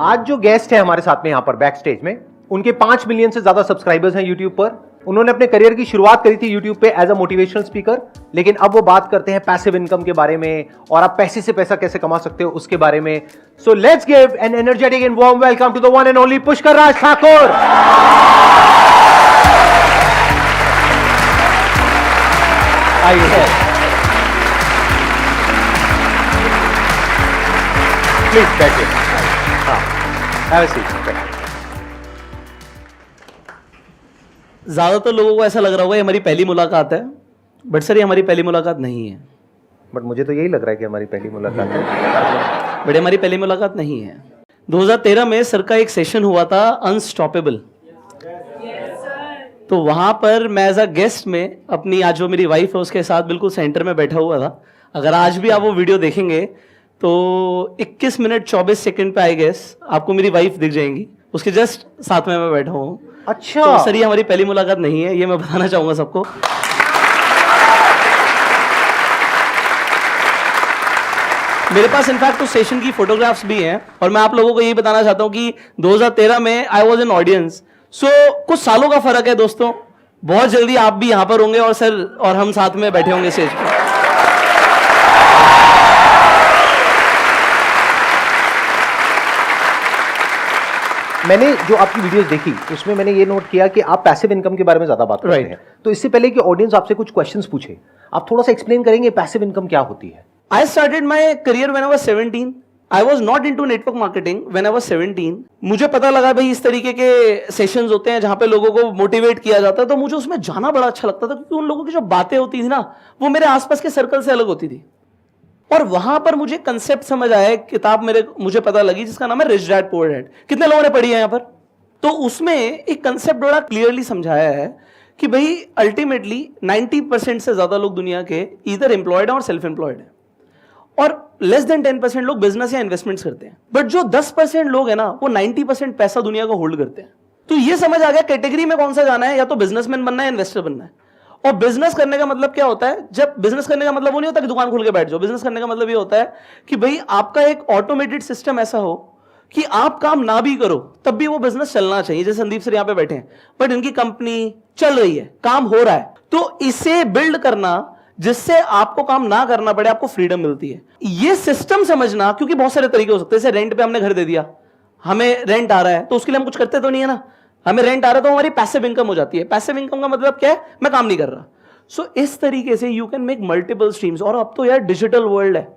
आज जो गेस्ट है हमारे साथ में यहाँ पर बैक स्टेज में, उनके 5 मिलियन से ज्यादा सब्सक्राइबर्स हैं यूट्यूब पर। उन्होंने अपने करियर की शुरुआत करी थी यूट्यूब पे एज अ मोटिवेशनल स्पीकर, लेकिन अब वो बात करते हैं पैसिव इनकम के बारे में और आप पैसे से पैसा कैसे कमा सकते हो उसके बारे में। So let's give an energetic and warm welcome to the one and only Pushkar Raj Thakur. आइए प्लीज बैठिए। Have a seat. ज्यादातर लोगों को ऐसा लग रहा होगा ये हमारी पहली मुलाकात है, बट सर ये हमारी पहली मुलाकात नहीं है। बट मुझे तो यही लग रहा है कि हमारी पहली मुलाकात है। बट हमारी पहली मुलाकात नहीं है। 2013 में सर का एक सेशन हुआ था अनस्टॉपेबल, तो वहां पर मैं एज अ गेस्ट में अपनी आज जो मेरी वाइफ है उसके साथ बिल्कुल सेंटर में बैठा हुआ था। अगर आज भी आप वो वीडियो देखेंगे तो 21 मिनट 24 सेकंड पे आई गेस आपको मेरी वाइफ दिख जाएंगी, उसके जस्ट साथ में मैं बैठा हूँ। अच्छा, तो सर ये हमारी पहली मुलाकात नहीं है, ये मैं बताना चाहूंगा सबको। मेरे पास इनफैक्ट तो सेशन की फोटोग्राफ्स भी हैं और मैं आप लोगों को यही बताना चाहता हूं कि 2013 में आई वाज एन ऑडियंस। सो कुछ सालों का फर्क है दोस्तों, बहुत जल्दी आप भी यहां पर होंगे और सर और हम साथ में बैठे होंगे स्टेज पर। मैंने जो आपकी वीडियोस देखी उसमें मैंने ये नोट किया कि आप पैसिव इनकम के बारे में ज्यादा बात करते हैं। तो इससे पहले कि ऑडियंस आपसे कुछ क्वेश्चंस पूछे, आप थोड़ा सा एक्सप्लेन करेंगे पैसिव इनकम क्या होती है? I started my career when I was 17. I was not into network marketing when I was 17. मुझे पता लगा भाई इस तरीके के सेशंस होते हैं जहां पे लोगों को मोटिवेट किया जाता है, तो मुझे उसमें जाना बड़ा अच्छा लगता था क्योंकि उन लोगों की जो बातें होती थी ना वो मेरे आसपास के सर्कल से अलग होती थी। और वहां पर मुझे कंसेप्ट समझ आया, किताब मुझे पता लगी जिसका नाम है रिच डैड पुअर डैड। कितने लोगों ने पढ़ी है यहाँ पर? तो उसमें एक कंसेप्ट बड़ा क्लियरली समझाया है कि भाई अल्टीमेटली 90% से ज्यादा लोग दुनिया के इधर एम्प्लॉयड है और सेल्फ एम्प्लॉयड है, और लेस देन 10% लोग बिजनेस या इन्वेस्टमेंट्स करते हैं। बट जो 10% लोग है ना वो 90% पैसा दुनिया का होल्ड करते हैं। तो ये समझ आ गया कैटेगरी में कौन सा जाना है, या तो बिजनेसमैन बनना है, इन्वेस्टर बनना है। और बिजनेस करने का मतलब क्या होता है? जब बिजनेस करने का मतलब वो नहीं होता कि दुकान खोल के बैठ जाओ। बिजनेस करने का मतलब ये होता है कि भाई आपका एक ऑटोमेटेड सिस्टम ऐसा हो कि आप काम ना भी करो तब भी वो बिजनेस चलना चाहिए। जैसे संदीप सर यहाँ पे बैठे हैं, बट इनकी कंपनी चल रही है, काम हो रहा है, तो इसे बिल्ड करना जिससे आपको काम ना करना पड़े, आपको फ्रीडम मिलती है। ये सिस्टम समझना, क्योंकि बहुत सारे तरीके हो सकते हैं। जैसे रेंट पे हमने घर दे दिया, हमें रेंट आ रहा है, तो उसके लिए हम कुछ करते तो नहीं है ना, हमें रेंट आ रहा है तो हमारी पैसिव इनकम हो जाती है। पैसिव इनकम का मतलब क्या है? मैं काम नहीं कर रहा। सो इस तरीके से you can make multiple streams. और अब तो यार डिजिटल वर्ल्ड है,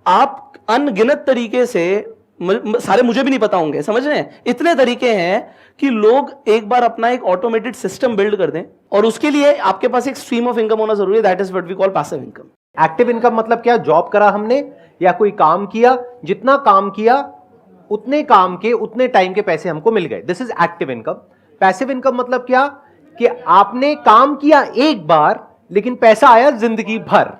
आप अनगिनत तरीके से, सारे मुझे भी नहीं पता होंगे, समझ रहे हैं, इतने तरीके हैं कि लोग एक बार अपना एक ऑटोमेटेड सिस्टम बिल्ड कर दें, और उसके लिए आपके पास एक स्ट्रीम ऑफ इनकम होना जरूरी है। That is what we call passive income. Active income मतलब क्या? जॉब करा हमने या कोई काम किया, जितना काम किया उतने काम के उतने टाइम के पैसे हमको मिल गए, this is active income. Passive income मतलब क्या कि आपने काम किया एक बार लेकिन पैसा आया जिंदगी भर।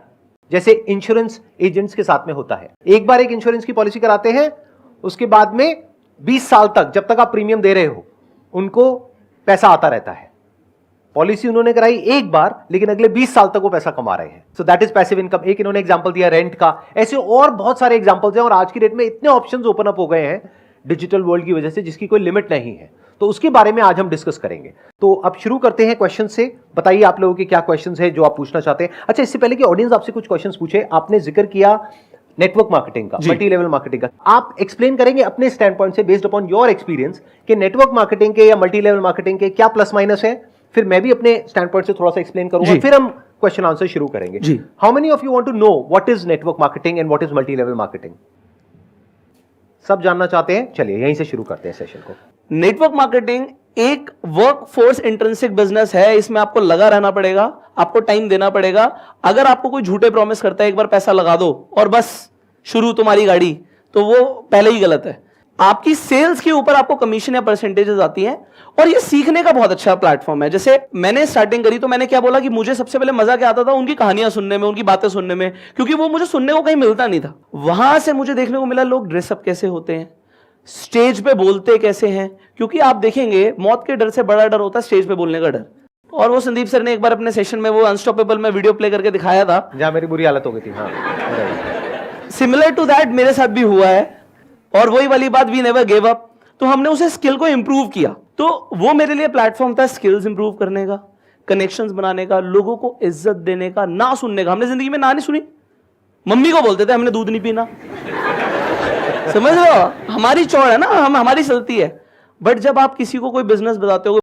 जैसे इंश्योरेंस एजेंट्स के साथ में होता है, एक बार एक इंश्योरेंस की पॉलिसी कराते हैं, उसके बाद में 20 साल तक जब तक आप प्रीमियम दे रहे हो उनको पैसा आता रहता है। पॉलिसी उन्होंने कराई एक बार लेकिन अगले 20 साल तक वो पैसा कमा रहे हैं। So that is passive income. एक इन्होंने एग्जांपल दिया रेंट का, ऐसे और बहुत सारे एग्जांपल्स हैं। और आज की डेट में इतने ऑप्शंस ओपन अप हो गए हैं डिजिटल वर्ल्ड की वजह से जिसकी कोई लिमिट नहीं है। तो उसके बारे में आज हम डिस्कस करेंगे। तो अब शुरू करते हैं क्वेश्चन से। बताइए आप लोगों के क्या क्वेश्चंस हैं जो आप पूछना चाहते हैं। अच्छा, इससे पहले कि ऑडियंस आपसे कुछ क्वेश्चंस पूछे, आपने जिक्र किया नेटवर्क मार्केटिंग का, मल्टी लेवल मार्केटिंग का। आप एक्सप्लेन करेंगे अपने स्टैंड पॉइंट से, बेस्ड अपॉन योर एक्सपीरियंस, कि नेटवर्क मार्केटिंग के या मल्टी लेवल मार्केटिंग के क्या प्लस माइनस है। फिर मैं भी अपने स्टैंड पॉइंट से थोड़ा सा एक्सप्लेन करूंगा, फिर हम क्वेश्चन आंसर शुरू करेंगे। How many of you want to know what is network marketing and what is multi level marketing? सब जानना चाहते हैं? चलिए यहीं से शुरू करते हैं सेशन को। नेटवर्क मार्केटिंग एक वर्क फोर्स इंट्रिंसिक बिजनेस है। इसमें आपको लगा रहना पड़ेगा, आपको टाइम देना पड़ेगा। अगर आपको कोई झूठे प्रॉमिस करता है एक बार पैसा लगा दो और बस शुरू तुम्हारी गाड़ी, तो वो पहले ही गलत है। आपकी सेल्स के ऊपर आपको कमीशन या परसेंटेजेस आती हैं, और ये सीखने का बहुत अच्छा प्लेटफॉर्म है। जैसे मैंने स्टार्टिंग करी तो मैंने क्या बोला कि मुझे सबसे पहले मजा क्या आता था? उनकी कहानियां सुनने में, उनकी बातें सुनने में, क्योंकि वो मुझे सुनने को कहीं मिलता नहीं था। वहां से मुझे देखने को मिला लोग ड्रेसअप कैसे होते हैं, स्टेज पे बोलते कैसे हैं, क्योंकि आप देखेंगे मौत के डर से बड़ा डर होता है स्टेज पे बोलने का डर। और वो संदीप सर ने एक बार अपने सेशन में वो अनस्टॉपेबल में वीडियो प्ले करके दिखाया था, जहां मेरी बुरी हालत हो गई थी। हाँ, सिमिलर टू दैट मेरे साथ भी हुआ है। और वही वाली बात, वी नेवर गिव अप। तो हमने उसे स्किल को इंप्रूव किया। तो वो मेरे लिए प्लेटफॉर्म था स्किल्स इंप्रूव करने का, कनेक्शंस बनाने का, लोगों को इज्जत देने का, ना सुनने का। हमने जिंदगी में ना नहीं सुनी। मम्मी को बोलते थे हमने दूध नहीं पीना, समझ रहे हो? हमारी चौड़ है ना, हमारी चलती है। बट जब आप किसी को कोई बिजनेस बताते हो,